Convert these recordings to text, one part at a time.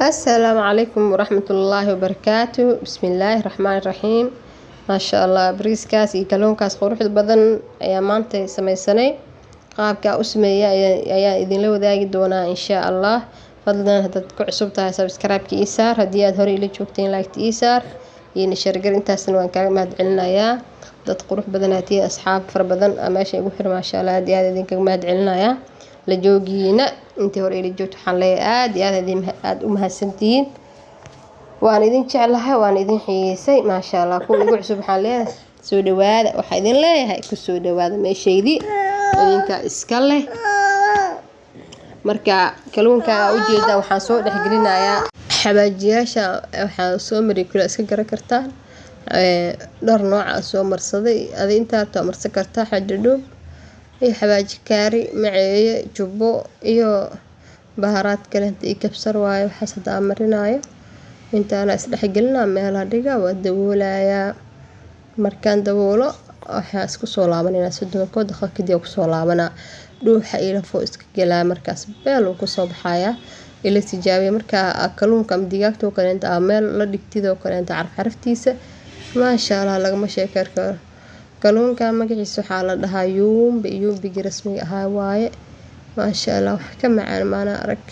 السلام عليكم ورحمة الله وبركاته. بسم الله الرحمن الرحيم. ما شاء الله بريسكاas iyo kalluunkaas quruxda badan ayaa maanta samaysanay. qaabka u sameeyaa ayaa idinla wadaagi doonaa insha Allah. fadlan haddaad ku cusub tahay subscribe-ka ii saar, haddii aad hore ila joogteen like-ta ii saar iyo share gar. intaasna waan kaaga mahadcelinayaa. dad qurux badan haddii asxaab fara badan meesha igu xir maasha Allah, aad iyo aad idinkaga mahadcelinayaa la joogiina. intii hore ila joogto waxaan leeyahay aad u mahadsantihiin. waan idin jeclahay, waan idin xiisay maasha Allah. kuwa igu cusub waxaan leeyahay soo dhawaada, waxaan idin leeyahay ku soo dhawaada meeshaydii idinka iska leh. marka kalluunka u jeeda waxaan soo dhexgelinayaa xabaajiyaasha. waxaan soo maray kula iska garan kartaan dhar nooca soo marsaday adii inta marsan kartaa xadhudhub iyo xabaaji kaari maceeye jubbo iyo baharaad kale inta kabsar waaye. waxaas hadda marinayo intaana isdhexgelinaa meelaha dhiga waa daboolayaa. markaan daboolo waxaa isku soo laabanayna 30 daqiiqo kadib ku soo laabanaa. dhuuxa ila foo iska galaa markaas beel uu ku soo baxaya ila tijaabiye. markaa kalluunka ama digaagta kale inta meel la dhigtido kale inta caraftiisa maasha Allah lagama sheekar karo. kalluunka magaciisa waxaa la dhahaa yumbi rasmi ah waaye. maasha Allah wax ka macaan maana arag.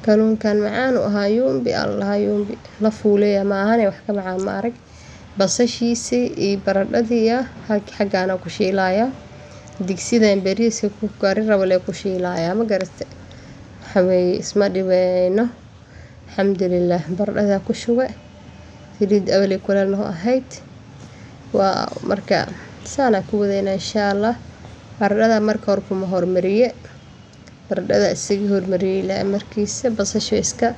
kalluunkan macaan u ahaa yumbi la fuuleeya ma ahane wax ka macaan ma arag. basashiisi iyo baradhadiya xagaana ku shiilaya. digsidan bariiska ku kari rabo le ku shiilaya ma garate. xaway isma dhibayno alxamdulillah. baradhada ku shubay saliid awli kulana ahayd waa marka saana ku wadayna insha Allah. baradhada marka hore kuma hormariye, baradhada isaga hormariyay ilaa markiisa basasho iska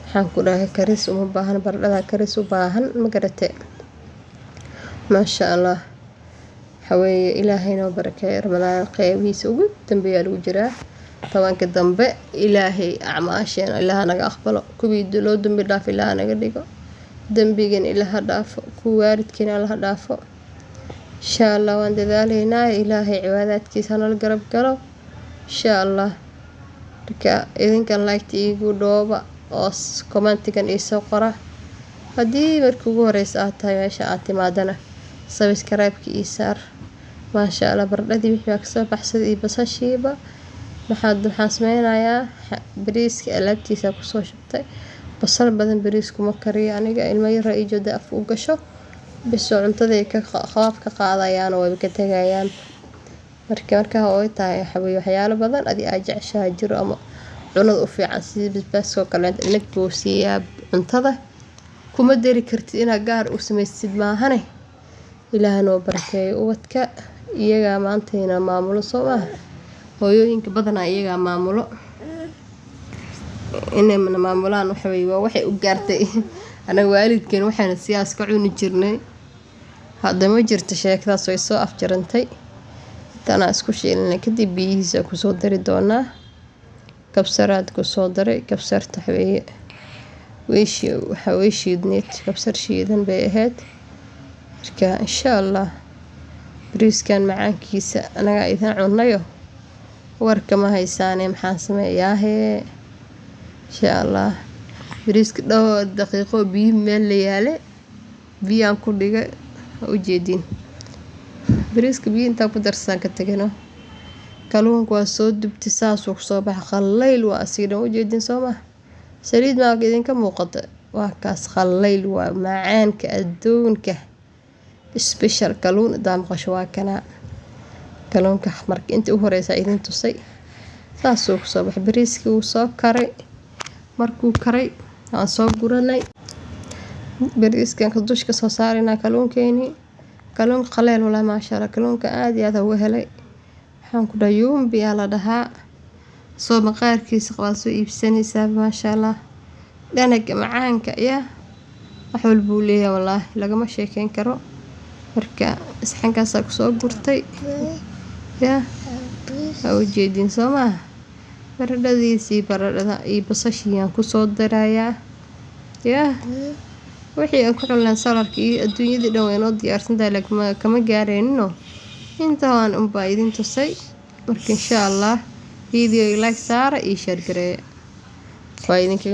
waxaan ku dhahay karis uma baahan, baradhada karis u baahan ma garate. maasha Allah xaway ilaahayna barakeeyo. ramadaan qeybihiisa ugu dambeeya lagu jiraa 10ka dambe. ilaahay acmaasheen ilaaha naga aqbalo, kuwii loo dambi dhaaf ilaaha naga dhigo, dambigan ilaaha dhaafo, kuwa waalidkeena ilaaha dhaafo insha Allah. waan dadaalaynaa ilaahay cibaadadkiisa nala garab galo insha Allah. marka idinkan like igu dhooba oo commentigan ii soo qora. haddii markii ugu horeysa aad tahay meesha aad timaadana subscribe-ka ii saar. maasha Allah baradhadii wixii ka soo baxsaday iyo basashiiba waxaan sameynayaa bariiska alaabtiisa ku soo shubtay. basal badan bariisku ma kariyo aniga, ilmo yar ay jooda af u gasho biso cuntada ka qaab ka qaadayaan oo ay ka tagayaan. marka oo tahay xabay waxyaalo badan adii aad jeceshahay jiro ama cunada u fiican sida basbaaska kale inag boosiya cuntada kuma dari kartid inaad gaar u samaysid maahane. ilaahay noo barakeeyo ubadka iyaga maantayna maamulo soo ah. hooyooyinka badan iyaga maamulo inay maamulaan waxay u gaartay. anaga waalidkeen waxaana siyaas ka cuni jirnay. hadda ma jirto sheekadaas way soo afjarantay. tana isku shiilnay kadib biyihiisa ku soo dari doonaa. kabsaraad ku soo daray kabsarta way shiidneed, kabsar shiidan bay ahayd. marka insha Allah bariiskan macaankiisa anaga idin cunayo warka ma haysaane maxaan sameeyaa insha Allah. bariiska dhowr daqiiqo biyo meel la yaale biyaan ku dhigay u jeedin. bariiska biyo inta ku darsan ka tagano kalluunka waa soo dubtay saas uu soo bax qallayl waa asiidan u jeedin soo ma saliid ma idinka muuqata waa kaas qallayl waa macaanka adduunka special kalluun daam qasho waa kana kalluunka markii inta u horeysa idin tusay saas uu soo bax. bariiskii uu soo karay markuu karay aan soo guranay bariiskan ka dushka soo saarina kalluunkeeni. kalluun qaleel wala maasha Allah kalluunka aad iyo aad ugu helay. waxaan ku dhahay yumbi la dhahaa soo maqaarkiisa qaad soo iibsanaysaa maasha Allah. dhanaga macaanka ya wax walba uu leeyahay wallahi lagama sheekeyn karo. marka isxankaas ku soo gurtay ya oo jeedin soo ma baradhadiisi baradhada iyo basashiyan ku soo darayaa ya wixii aan ku xulan salarka iyo adduunyada dhan way noo diyaarsan tahay kama gaareenno intaan baa idin tusay. marka insha Allah video like saara iyo share gareeya. waa idinka